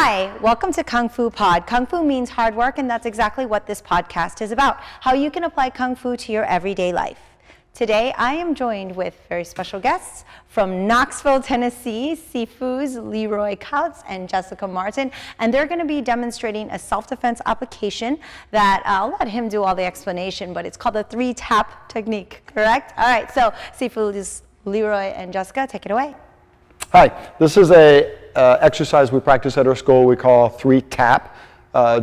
Hi, welcome to Kung Fu Pod. Kung Fu means hard work, and that's exactly what this podcast is about, how you can apply Kung Fu to your everyday life. Today, I am joined with very special guests from Knoxville, Tennessee, Sifu's Leroy Kautz and Jessica Martin, and they're going to be demonstrating a self-defense application that I'll let him do all the explanation, but it's called the 3-tap technique, correct? All right, so Sifu's Leroy and Jessica, take it away. Hi, this is a exercise we practice at our school we call 3-tap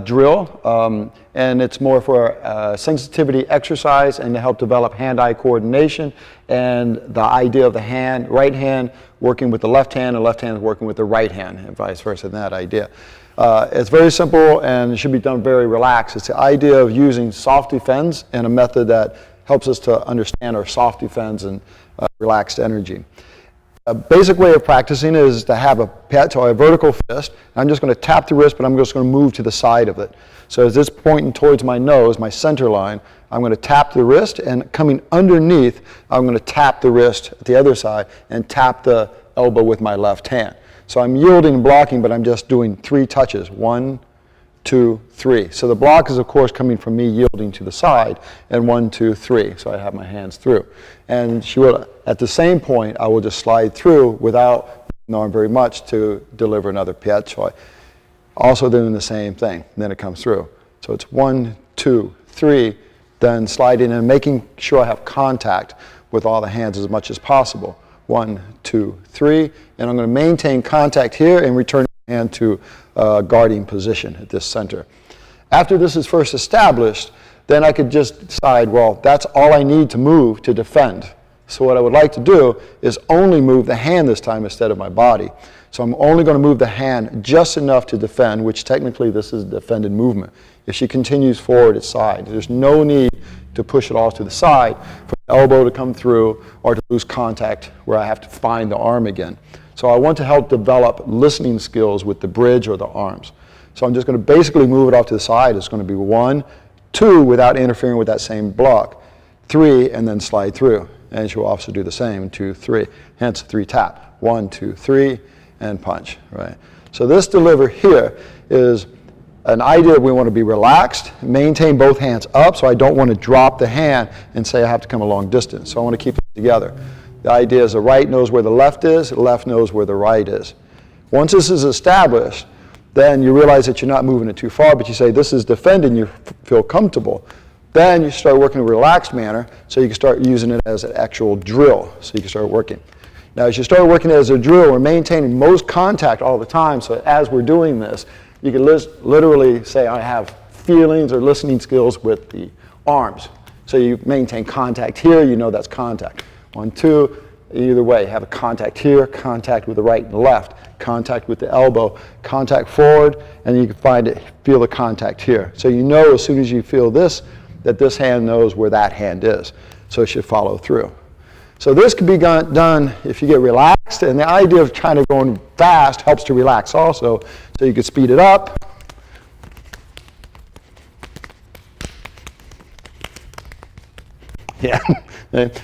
drill, and it's more for sensitivity exercise and to help develop hand-eye coordination and the idea of the hand, right hand working with the left hand and left hand working with the right hand and vice versa, that idea. It's very simple and it should be done very relaxed. It's the idea of using soft defense and a method that helps us to understand our soft defense and relaxed energy. A basic way of practicing is to have a pat or a vertical fist. I'm just going to tap the wrist, but I'm just going to move to the side of it. So as it's pointing towards my nose, my center line, I'm going to tap the wrist, and coming underneath, I'm going to tap the wrist at the other side and tap the elbow with my left hand. So I'm yielding and blocking, but I'm just doing 3 touches. 1, 2, 3. So the block is, of course, coming from me yielding to the side, and 1, 2, 3. So I have my hands through. And she will, at the same point, I will just slide through without the arm very much to deliver another piet choi. Also doing the same thing, and then it comes through. So it's 1, 2, 3, then sliding and making sure I have contact with all the hands as much as possible. 1, 2, 3, and I'm going to maintain contact here and return the hand to guarding position at this center. After this is first established, then I could just decide, well, that's all I need to move to defend. So what I would like to do is only move the hand this time instead of my body. So I'm only going to move the hand just enough to defend, which technically this is a defended movement. If she continues forward, it's side. There's no need to push it all to the side for the elbow to come through or to lose contact where I have to find the arm again. So I want to help develop listening skills with the bridge or the arms. So I'm just going to basically move it off to the side. It's going to be 1, 2 without interfering with that same block, 3, and then slide through. And she'll also do the same, 2, 3. Hence 3-tap. 1, 2, 3, and punch. Right. So this deliver here is an idea we want to be relaxed, maintain both hands up, so I don't want to drop the hand and say I have to come a long distance. So I want to keep it together. The idea is the right knows where the left is, the left knows where the right is. Once this is established, then you realize that you're not moving it too far, but you say this is defending, you feel comfortable. Then you start working in a relaxed manner, so you can start using it as an actual drill, so you can start working. Now as you start working it as a drill, we're maintaining most contact all the time, so as we're doing this, you can literally say I have feelings or listening skills with the arms. So you maintain contact here, you know that's contact. 1, 2, either way, have a contact here, contact with the right and left, contact with the elbow, contact forward, and you can feel the contact here. So you know as soon as you feel this, that this hand knows where that hand is. So it should follow through. So this can be done if you get relaxed, and the idea of trying to go fast helps to relax also, so you can speed it up. Yeah.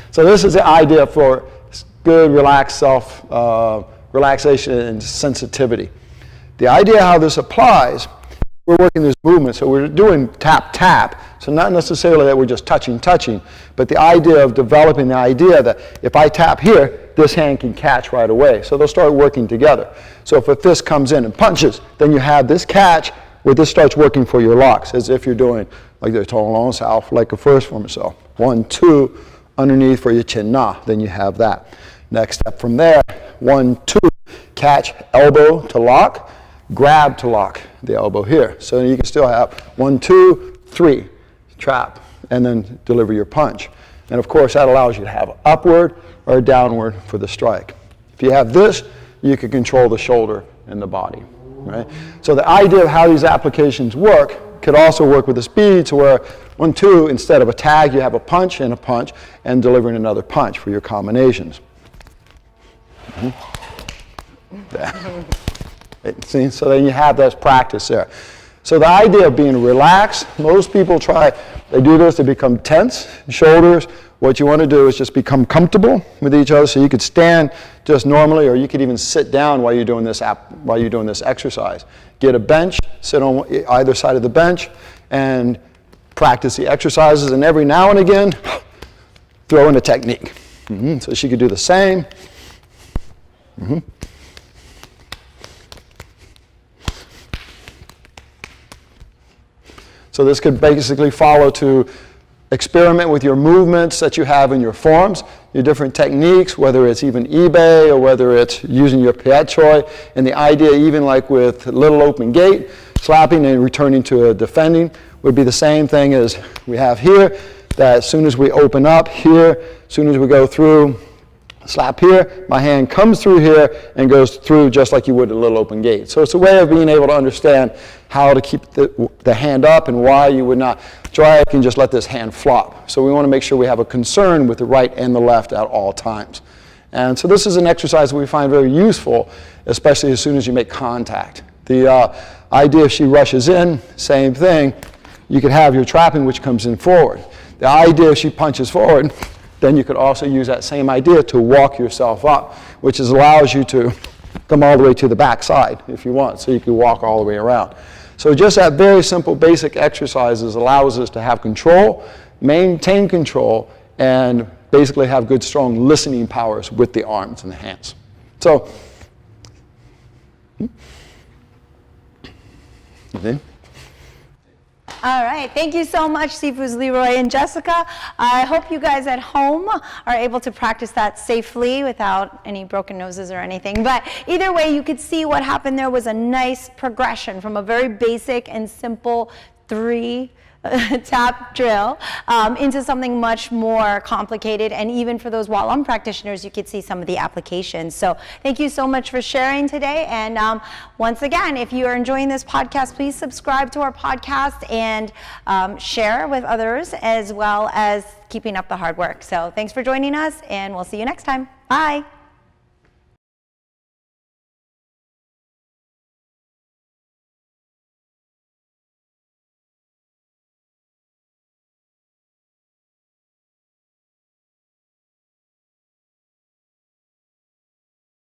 So this is the idea for good, relaxed relaxation and sensitivity. The idea how this applies, we're working this movement, so we're doing tap, tap. So not necessarily that we're just touching, but the idea of developing the idea that if I tap here, this hand can catch right away. So they'll start working together. So if a fist comes in and punches, then you have this catch where this starts working for your locks, as if you're doing like the tall long south, like a first form itself. 1, 2, underneath for your chin na, then you have that. Next step from there, 1, 2, catch, elbow to lock, grab to lock the elbow here. So you can still have 1, 2, 3, trap, and then deliver your punch. And of course that allows you to have upward or downward for the strike. If you have this, you can control the shoulder and the body. Right? So the idea of how these applications work could also work with the speed to where 1, 2, instead of a tag, you have a punch and delivering another punch for your combinations. See, so then you have that practice there. So the idea of being relaxed, most people try they do this, they become tense, shoulders. What you want to do is just become comfortable with each other. So you could stand just normally, or you could even sit down while you're doing this exercise. Get a bench, sit on either side of the bench, and practice the exercises. And every now and again, throw in a technique. So she could do the same. So this could basically follow to experiment with your movements that you have in your forms, your different techniques, whether it's even eBay or whether it's using your pied choy. And the idea, even like with little open gate, slapping and returning to a defending, would be the same thing as we have here, that as soon as we open up here, as soon as we go through, slap here, my hand comes through here and goes through just like you would a little open gate. So it's a way of being able to understand how to keep the hand up and why you would not drag and just let this hand flop. So we want to make sure we have a concern with the right and the left at all times. And so this is an exercise that we find very useful, especially as soon as you make contact. The idea if she rushes in, same thing, you could have your trapping which comes in forward. The idea if she punches forward, then you could also use that same idea to walk yourself up, which allows you to come all the way to the back side if you want, so you can walk all the way around. So just that very simple basic exercises allows us to have control, maintain control, and basically have good strong listening powers with the arms and the hands. So, All right, thank you so much, Sifu's Leroy and Jessica. I hope you guys at home are able to practice that safely without any broken noses or anything. But either way, you could see what happened there was a nice progression from a very basic and simple 3 tap drill into something much more complicated, and even for those Wallum practitioners you could see some of the applications. So thank you so much for sharing today, and once again, if you are enjoying this podcast, please subscribe to our podcast and share with others, as well as keeping up the hard work. So thanks for joining us, and we'll see you next time. Bye.